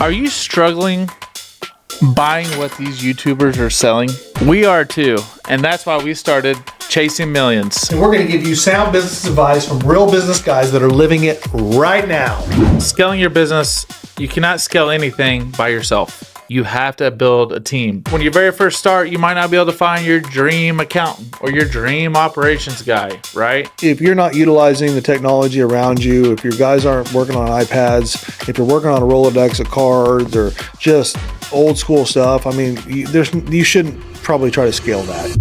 Are you struggling buying what these YouTubers are selling? We are too, and that's why we started Chasing Millions. And we're going to give you sound business advice from real business guys that are living it right now. Scaling your business, you cannot scale anything by yourself. You have to build a team. When you very first start, you might not be able to find your dream accountant or your dream operations guy, right? If you're not utilizing the technology around you, if your guys aren't working on iPads, if you're working on a Rolodex of cards or just old school stuff, I mean, you shouldn't probably try to scale that.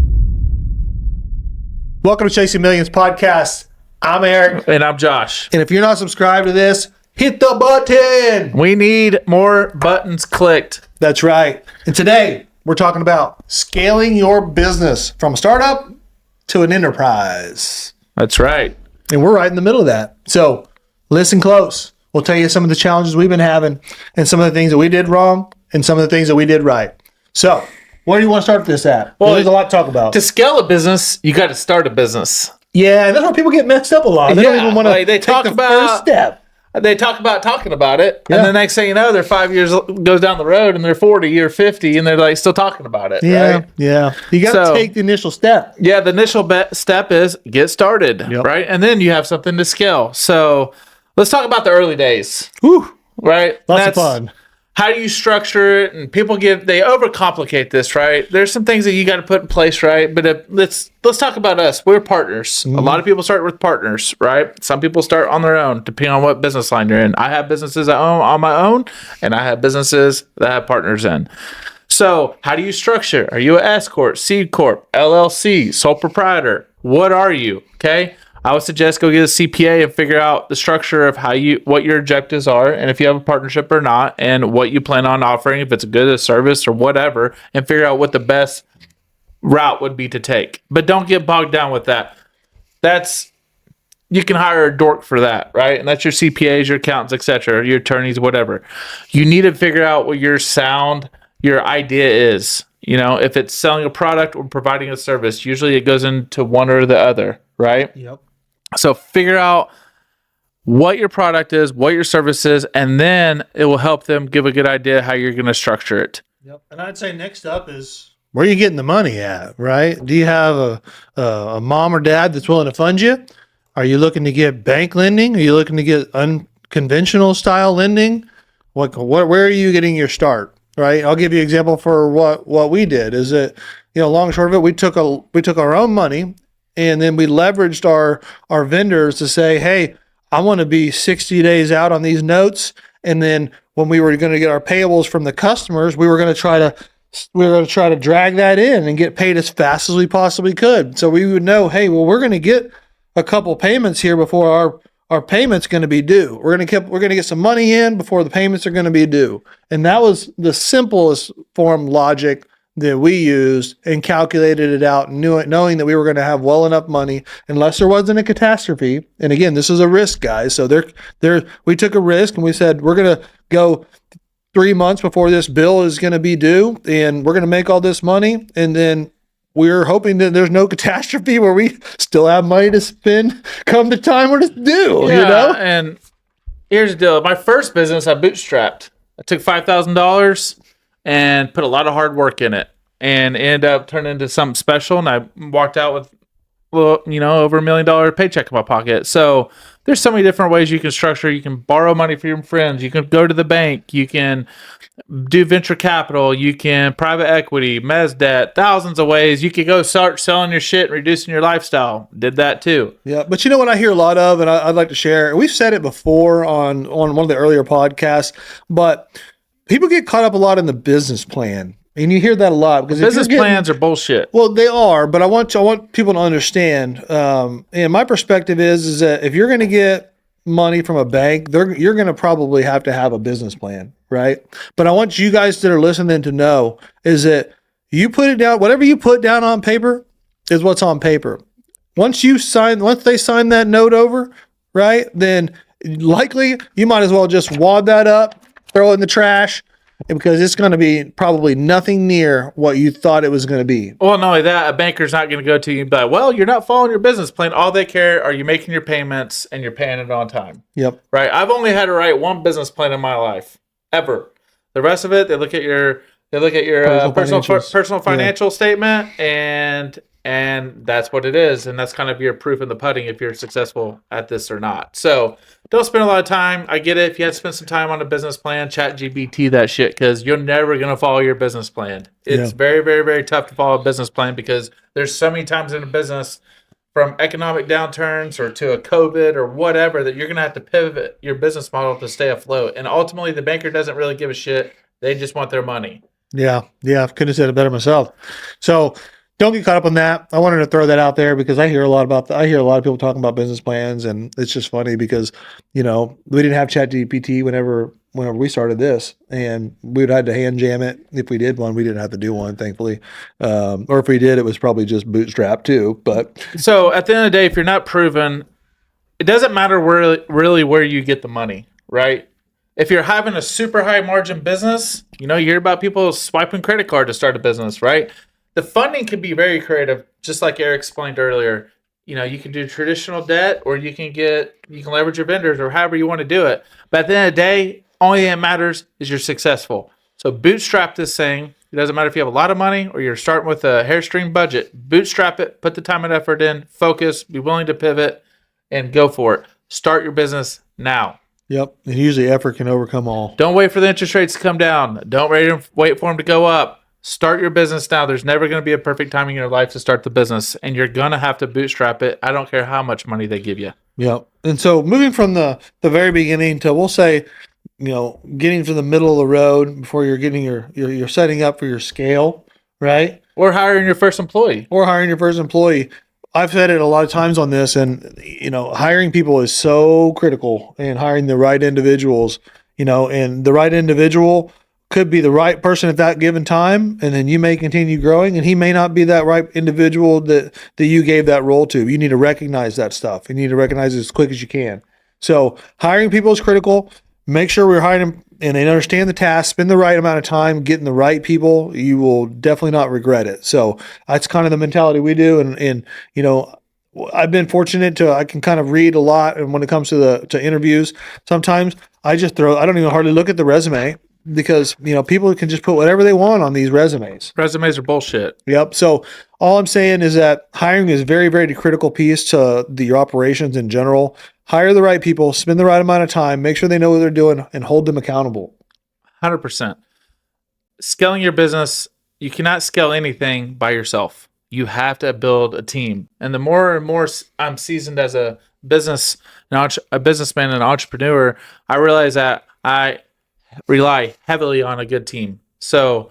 Welcome to Chasing Millions podcast. I'm Eric. And I'm Josh. And if you're not subscribed to this, hit the button. We need more buttons clicked. That's right. And today we're talking about scaling your business from a startup to an enterprise. That's right. And we're right in the middle of that. So listen close. We'll tell you some of the challenges we've been having and some of the things that we did wrong and some of the things that we did right. So where do you want to start this at? Well, there's a lot to talk about. To scale a business, you got to start a business. Yeah, and that's where people get messed up a lot. They don't even want to they take talk the about, first step. They talk about talking about it, Yeah. and the next thing you know, they're 5 years goes down the road, and they're 40 or 50, and they're like still talking about it. Yeah, right? yeah. You got to take the initial step. Yeah, the initial step is get started, Yep. right? And then you have something to scale. So let's talk about the early days, Whew, right? lots of fun. How do you structure it? And people they overcomplicate this, right? There's some things that you got to put in place, right? But let's talk about us. We're partners. A lot of people start with partners, right? Some people start on their own, depending on what business line you're in. I have businesses I own on my own, and I have businesses that I have partners in. So how do you structure? Are you an S Corp, C Corp, LLC, sole proprietor? What are you? Okay. I would suggest go get a CPA and figure out the structure of what your objectives are, and if you have a partnership or not, and what you plan on offering, if it's a good a service or whatever, and figure out what the best route would be to take. But don't get bogged down with that. You can hire a dork for that, right? And that's your CPAs, your accountants, etc., your attorneys, whatever. You need to figure out what your idea is. You know, if it's selling a product or providing a service, usually it goes into one or the other, right? Yep. So figure out what your product is, what your service is, and then it will help them give a good idea how you're going to structure it. Yep. And I'd say next up is where are you getting the money at, right? Do you have a mom or dad that's willing to fund you? Are you looking to get bank lending? Are you looking to get unconventional style lending? Where are you getting your start, right? I'll give you an example for what we did. Is that, long and short of it, we took our own money. And then we leveraged our vendors to say, hey, I want to be 60 days out on these notes. And then when we were going to get our payables from the customers, we were going to try to drag that in and get paid as fast as we possibly could. So we would know, hey, well, we're going to get a couple payments here before our payment's going to be due. We're going to get some money in before the payments are going to be due. And that was the simplest form logic that we used and calculated it out, knowing that we were going to have well enough money unless there wasn't a catastrophe. And again, this is a risk, guys. So we took a risk and we said, we're going to go 3 months before this bill is going to be due and we're going to make all this money. And then we're hoping that there's no catastrophe where we still have money to spend come the time when it's due, And here's the deal. My first business, I bootstrapped. I took $5,000 and put a lot of hard work in it and ended up turning into something special. And I walked out with, over $1 million paycheck in my pocket. So there's so many different ways you can structure. You can borrow money from your friends. You can go to the bank. You can do venture capital. You can private equity, mezz debt, thousands of ways. You could go start selling your shit and reducing your lifestyle. Did that too. Yeah. But you know what I hear a lot of, and I'd like to share, we've said it before on one of the earlier podcasts, but people get caught up a lot in the business plan, and you hear that a lot because business plans are bullshit. Well, they are, but I want people to understand. And my perspective is that if you're going to get money from a bank, you're going to probably have to have a business plan, right? But I want you guys that are listening to know is that you put it down. Whatever you put down on paper is what's on paper. Once they sign that note over, right? Then likely you might as well just wad that up, throw it in the trash, because it's going to be probably nothing near what you thought it was going to be. Well, not only that, a banker's not going to go to you and be like, well, you're not following your business plan. All they care are you making your payments and you're paying it on time. Yep. Right? I've only had to write one business plan in my life, ever. The rest of it, they look at your personal financial statement, and that's what it is, and that's kind of your proof in the pudding if you're successful at this or not. So don't spend a lot of time. I get it. If you had to spend some time on a business plan, chat GBT that shit, because you're never going to follow your business plan. It's very, very, very tough to follow a business plan because there's so many times in a business, from economic downturns or to a COVID or whatever, that you're going to have to pivot your business model to stay afloat. And ultimately, the banker doesn't really give a shit. They just want their money. Yeah. Couldn't have said it better myself. So don't get caught up on that. I wanted to throw that out there because I hear a lot of people talking about business plans, and it's just funny because, we didn't have ChatGPT whenever we started this, and we would have to hand jam it. If we did one, we didn't have to do one, thankfully. Or if we did, it was probably just Bootstrap too. But so at the end of the day, if you're not proven, it doesn't matter really where you get the money, right? If you're having a super high margin business, you hear about people swiping credit card to start a business, right? The funding can be very creative, just like Eric explained earlier. You can do traditional debt, or you can leverage your vendors, or however you want to do it. But at the end of the day, only thing that matters is you're successful. So bootstrap this thing. It doesn't matter if you have a lot of money or you're starting with a hairstring budget. Bootstrap it, put the time and effort in, focus, be willing to pivot, and go for it. Start your business now. Yep. And usually effort can overcome all. Don't wait for the interest rates to come down. Don't wait for them to go up. Start your business now. There's never going to be a perfect time in your life to start the business, and you're going to have to bootstrap it. I don't care how much money they give you. Yep. And so moving from the very beginning to, we'll say, getting to the middle of the road before you're getting you're setting up for your scale, right? Or hiring your first employee. I've said it a lot of times on this, and hiring people is so critical, and hiring the right individuals, and the right individual could be the right person at that given time, and then you may continue growing, and he may not be that right individual that you gave that role to. You need to recognize that stuff. You need to recognize it as quick as you can. So hiring people is critical. Make sure we're hiring them and they understand the task, spend the right amount of time getting the right people. You will definitely not regret it. So that's kind of the mentality we do. And I've been fortunate I can kind of read a lot. And when it comes to interviews, sometimes I don't even hardly look at the resume, because people can just put whatever they want on these resumes. Resumes are bullshit. Yep. So all I'm saying is that hiring is a very, very critical piece to your operations in general. Hire the right people, spend the right amount of time, make sure they know what they're doing, and hold them accountable. 100%. Scaling your business, you cannot scale anything by yourself. You have to build a team. And the more and more I'm seasoned as a businessman and an entrepreneur, I realize that I rely heavily on a good team. So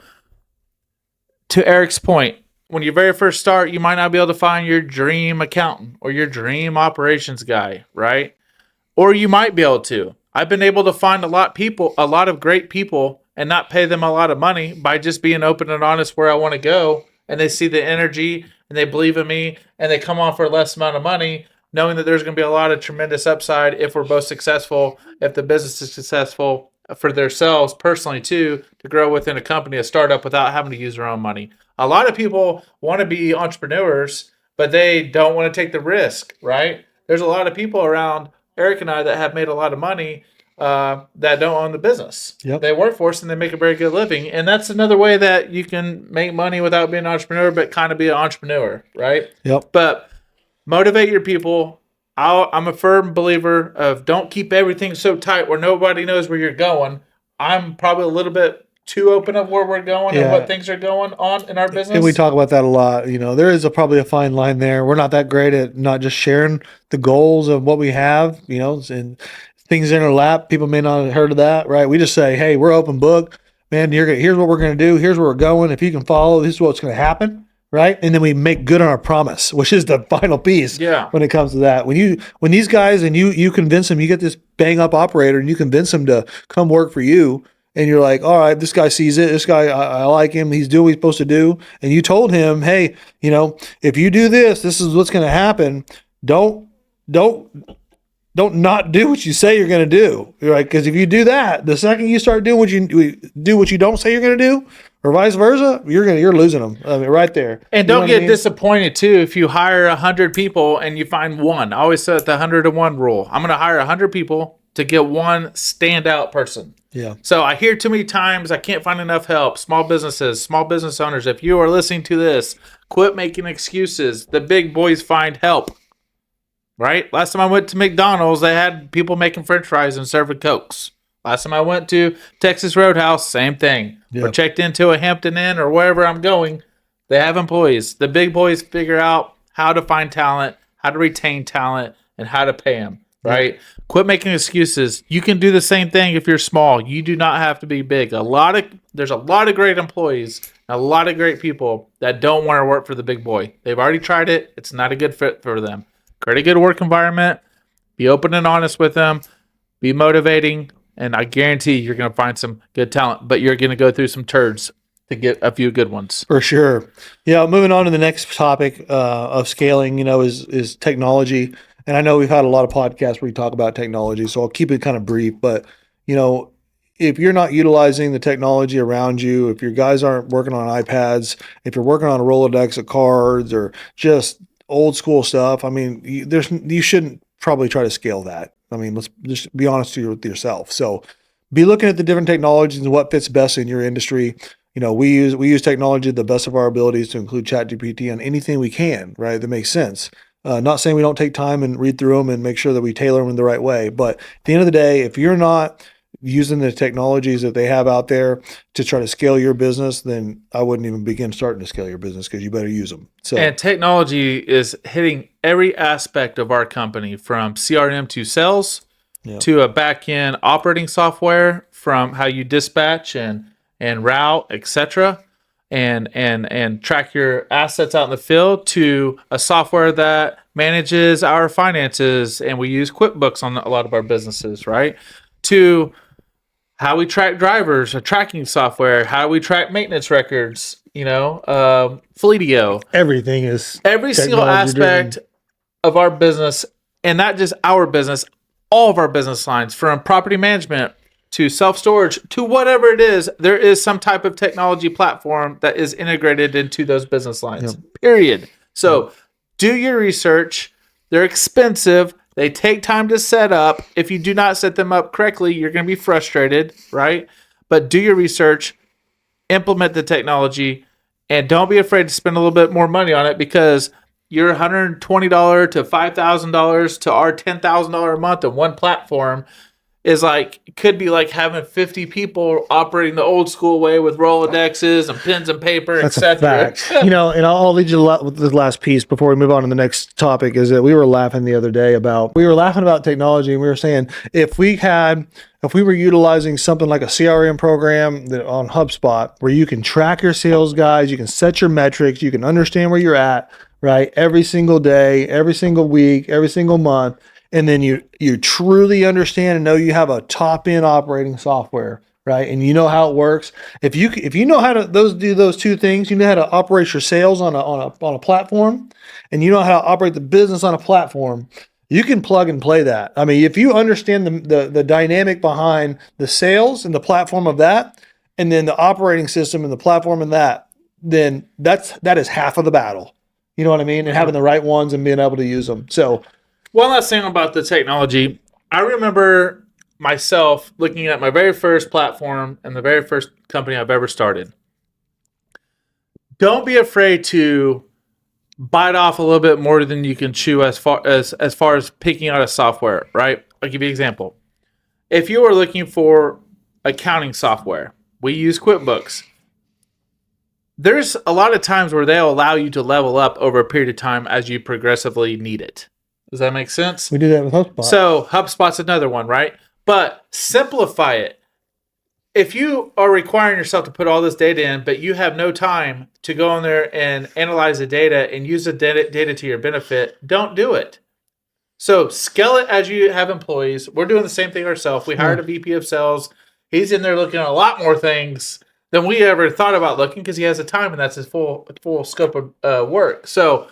to Eric's point, when you very first start, you might not be able to find your dream accountant or your dream operations guy, right? Or you might be able to. I've been able to find a lot of great people, and not pay them a lot of money by just being open and honest where I want to go. And they see the energy and they believe in me, and they come on for less amount of money, knowing that there's going to be a lot of tremendous upside if we're both successful, if the business is successful for themselves personally too, to grow within a company, a startup, without having to use their own money. A lot of people want to be entrepreneurs, but they don't want to take the risk, right? There's a lot of people around Eric and I that have made a lot of money that don't own the business. Yep. They work for us and they make a very good living. And that's another way that you can make money without being an entrepreneur, but kind of be an entrepreneur, right? Yep. But motivate your people. I'm a firm believer of don't keep everything so tight where nobody knows where you're going. I'm probably a little bit too open of where we're going and what things are going on in our business. And we talk about that a lot. There is probably a fine line there. We're not that great at not just sharing the goals of what we have, and things in our lap. People may not have heard of that, right? We just say, hey, we're open book. Man, here's what we're going to do. Here's where we're going. If you can follow, this is what's going to happen. Right. And then we make good on our promise, which is the final piece. Yeah. When it comes to that, when these guys and you convince them, you get this bang up operator and you convince them to come work for you, and you're like, all right, this guy sees it. This guy, I like him. He's doing what he's supposed to do. And you told him, hey, if you do this, this is what's going to happen. Don't not do what you say you're going to do. Right? Because if you do that, the second you start doing what you don't say you're going to do, or vice versa, you're losing them. I mean, right there. And don't get disappointed too if you hire 100 people and you find one. I always said the 100 to 1 rule. I'm going to hire 100 people to get one standout person. Yeah. So I hear too many times, I can't find enough help. Small businesses, small business owners, if you are listening to this, quit making excuses. The big boys find help. Right? Last time I went to McDonald's, they had people making french fries and serving Cokes. Last time I went to Texas Roadhouse, same thing. Yeah. Or checked into a Hampton Inn or wherever I'm going, they have employees. The big boys figure out how to find talent, how to retain talent, and how to pay them. Right? Yeah. Quit making excuses. You can do the same thing if you're small. You do not have to be big. There's a lot of great employees, a lot of great people that don't want to work for the big boy. They've already tried it. It's not a good fit for them. Create a good work environment. Be open and honest with them. Be motivating. And I guarantee you're going to find some good talent. But you're going to go through some turds to get a few good ones. For sure. Yeah, moving on to the next topic of scaling, is technology. And I know we've had a lot of podcasts where we talk about technology, so I'll keep it kind of brief. But, if you're not utilizing the technology around you, if your guys aren't working on iPads, if you're working on a Rolodex of cards or just old school stuff, I mean, you shouldn't probably try to scale that. I mean, let's just be honest with yourself. So be looking at the different technologies and what fits best in your industry. We use technology to the best of our abilities to include ChatGPT on anything we can, right? That makes sense. Not saying we don't take time and read through them and make sure that we tailor them in the right way. But at the end of the day, if you're not using the technologies that they have out there to try to scale your business, then I wouldn't even begin starting to scale your business because you better use them. And technology is hitting every aspect of our company, from CRM to sales, to a back-end operating software, from how you dispatch and route, etc., and track your assets out in the field, to a software that manages our finances, and we use QuickBooks on a lot of our businesses, right? To how we track drivers, a tracking software, how we track maintenance records, Fleetio. Everything is every single aspect driven of our business, and not just our business, all of our business lines, from property management to self-storage to whatever it is, there is some type of technology platform that is integrated into those business lines, period. So do your research. They're expensive. They take time to set up. If you do not set them up correctly, you're going to be frustrated, right? But do your research, implement the technology, and don't be afraid to spend a little bit more money on it, because your $120 to $5,000 to our $10,000 a month on one platform is could be like having 50 people operating the old school way with Rolodexes and pens and paper, etc. And I'll lead you with the last piece before we move on to the next topic, is that we were laughing the other day about technology, and we were saying if we were utilizing something like a CRM program on HubSpot, where you can track your sales guys, you can set your metrics, you can understand where you're at, right? Every single day, every single week, every single month. And then you truly understand and know you have a top-end operating software, right? And you know how it works. If you know how to do those two things, you know how to operate your sales on a platform, and you know how to operate the business on a platform, you can plug and play that. I mean, if you understand the dynamic behind the sales and the platform of that, and then the operating system and the platform and that, then that is half of the battle. You know what I mean? And having the right ones and being able to use them. So, one last thing about the technology. I remember myself looking at my very first platform and the very first company I've ever started. Don't be afraid to bite off a little bit more than you can chew as far as picking out a software, right? I'll give you an example. If you are looking for accounting software, we use QuickBooks. There's a lot of times where they'll allow you to level up over a period of time as you progressively need it. Does that make sense? We do that with HubSpot. So HubSpot's another one, right? But simplify it. If you are requiring yourself to put all this data in, but you have no time to go in there and analyze the data and use the data to your benefit, don't do it. So scale it as you have employees. We're doing the same thing ourselves. We hired a VP of sales. He's in there looking at a lot more things than we ever thought about looking, because he has the time and that's his full scope of work. So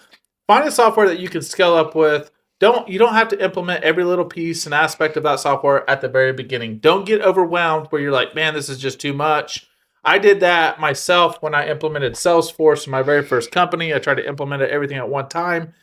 find a software that you can scale up with. You don't have to implement every little piece and aspect of that software at the very beginning. Don't get overwhelmed where you're like, man, this is just too much. I did that myself when I implemented Salesforce in my very first company. I tried to implement everything at one time,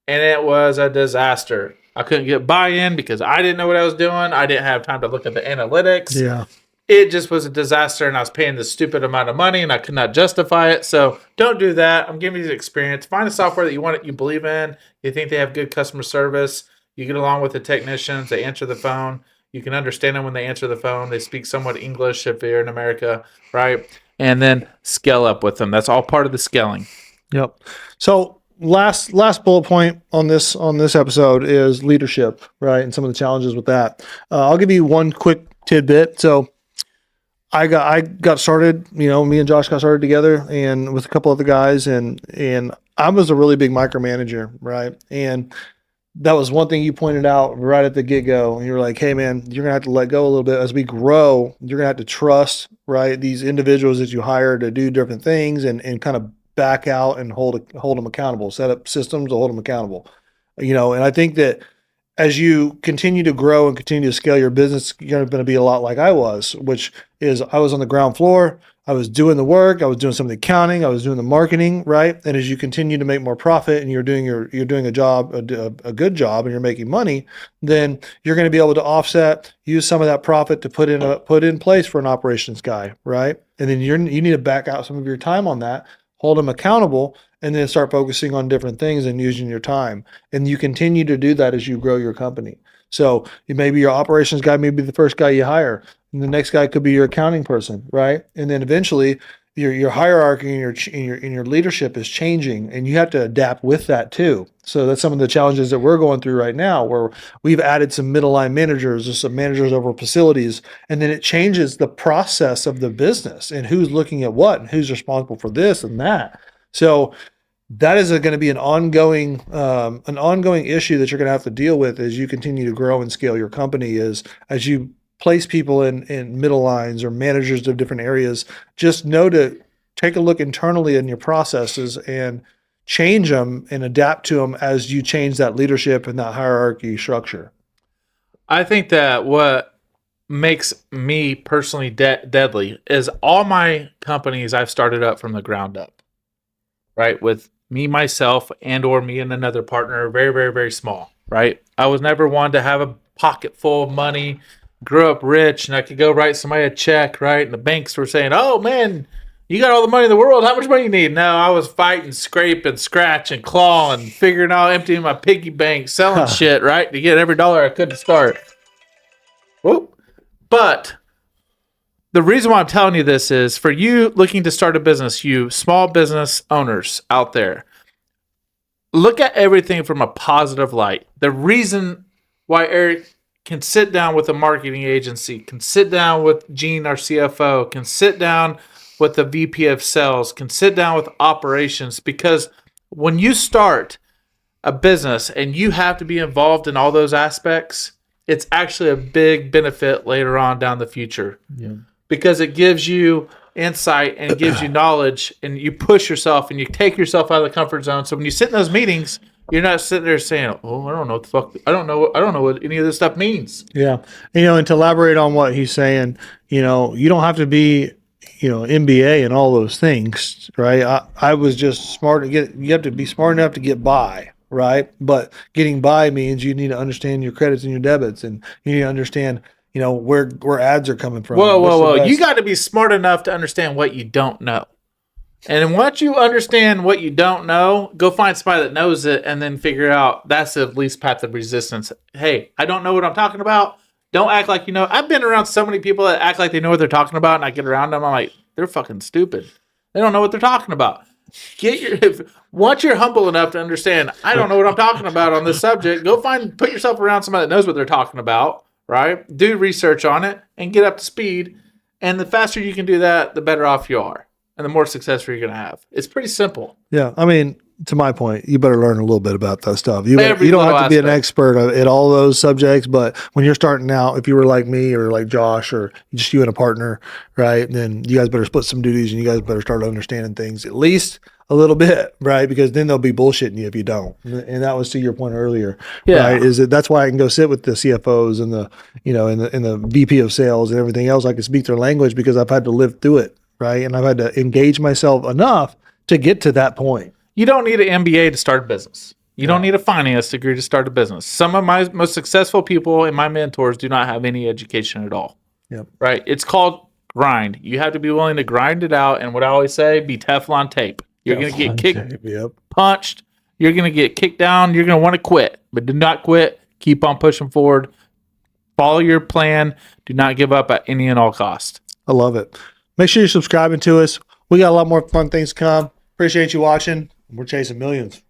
and it was a disaster. I couldn't get buy-in because I didn't know what I was doing. I didn't have time to look at the analytics. Yeah. it just was a disaster, and I was paying this stupid amount of money, and I could not justify it. So don't do that. I'm giving you the experience. Find a software that you believe in. You think they have good customer service. You get along with the technicians. They answer the phone. You can understand them when they answer the phone. They speak somewhat English if they're in America, right? And then scale up with them. That's all part of the scaling. Yep. So last bullet point on this episode is leadership, right? And some of the challenges with that. I'll give you one quick tidbit. So I got started, me and Josh got started together and with a couple other guys, and I was a really big micromanager, right? And that was one thing you pointed out right at the get-go. You were like, hey man, you're gonna have to let go a little bit as we grow. You're gonna have to trust, right, these individuals that you hire to do different things, and kind of back out and hold them accountable, set up systems to hold them accountable. And I think that as you continue to grow and continue to scale your business, you're going to be a lot like I was, which is I was on the ground floor. I was doing the work. I was doing some of the accounting. I was doing the marketing, right? And as you continue to make more profit and you're doing a job, a good job, and you're making money, then you're going to be able to offset, use some of that profit to put in place for an operations guy, right? And then you need to back out some of your time on that, hold them accountable, and then start focusing on different things and using your time. And you continue to do that as you grow your company. So maybe your operations guy may be the first guy you hire, and the next guy could be your accounting person, right? And then eventually your hierarchy and your leadership is changing, and you have to adapt with that too. So that's some of the challenges that we're going through right now, where we've added some middle line managers or some managers over facilities, and then it changes the process of the business and who's looking at what and who's responsible for this and that. So that is going to be an ongoing issue that you're going to have to deal with as you continue to grow and scale your company. Is as you place people in middle lines or managers of different areas, just know to take a look internally in your processes and change them and adapt to them as you change that leadership and that hierarchy structure. I think that what makes me personally deadly is all my companies I've started up from the ground up, right? With me, myself, or me and another partner, very, very, very small, right? I was never one to have a pocket full of money, grew up rich, and I could go write somebody a check, right? And the banks were saying, oh man, you got all the money in the world. How much money you need? No, I was fighting, scrape, and scratch, and claw, and figuring out emptying my piggy bank, selling shit, right? To get every dollar I could to start. Whoop. But the reason why I'm telling you this is for you looking to start a business, you small business owners out there, look at everything from a positive light. The reason why Eric can sit down with a marketing agency, can sit down with Gene, our CFO, can sit down with the VP of sales, can sit down with operations, because when you start a business and you have to be involved in all those aspects, it's actually a big benefit later on down the future. Yeah. Because it gives you insight and it gives you knowledge, and you push yourself and you take yourself out of the comfort zone. So when you sit in those meetings, you're not sitting there saying, "Oh, I don't know what the fuck. I don't know what any of this stuff means." Yeah, and to elaborate on what he's saying, you don't have to be, MBA and all those things, right? I was just smart to get. You have to be smart enough to get by, right? But getting by means you need to understand your credits and your debits, and you need to understand, where ads are coming from. Whoa. You got to be smart enough to understand what you don't know. And once you understand what you don't know, go find somebody that knows it and then figure out that's the least path of resistance. Hey, I don't know what I'm talking about. Don't act like you know. I've been around so many people that act like they know what they're talking about, and I get around them, I'm like, they're fucking stupid. They don't know what they're talking about. Once you're humble enough to understand, I don't know what I'm talking about on this subject, put yourself around somebody that knows what they're talking about. Right? Do research on it and get up to speed. And the faster you can do that, the better off you are. And the more success you're going to have. It's pretty simple. Yeah. I mean, to my point, you better learn a little bit about that stuff. You don't have to be an expert at all those subjects, but when you're starting out, if you were like me or like Josh or just you and a partner, right, then you guys better split some duties and you guys better start understanding things at least a little bit, right? Because then they'll be bullshitting you if you don't. And that was to your point earlier, right? That's why I can go sit with the CFOs and the, and the VP of sales and everything else. I can speak their language because I've had to live through it, right? And I've had to engage myself enough to get to that point. You don't need an MBA to start a business. You don't need a finance degree to start a business. Some of my most successful people and my mentors do not have any education at all. Yep. Right? It's called grind. You have to be willing to grind it out. And what I always say, be Teflon tape. You're going to get kicked, Yep. punched. You're going to get kicked down. You're going to want to quit, but do not quit. Keep on pushing forward. Follow your plan. Do not give up at any and all cost. I love it. Make sure you're subscribing to us. We got a lot more fun things to come. Appreciate you watching. We're chasing millions.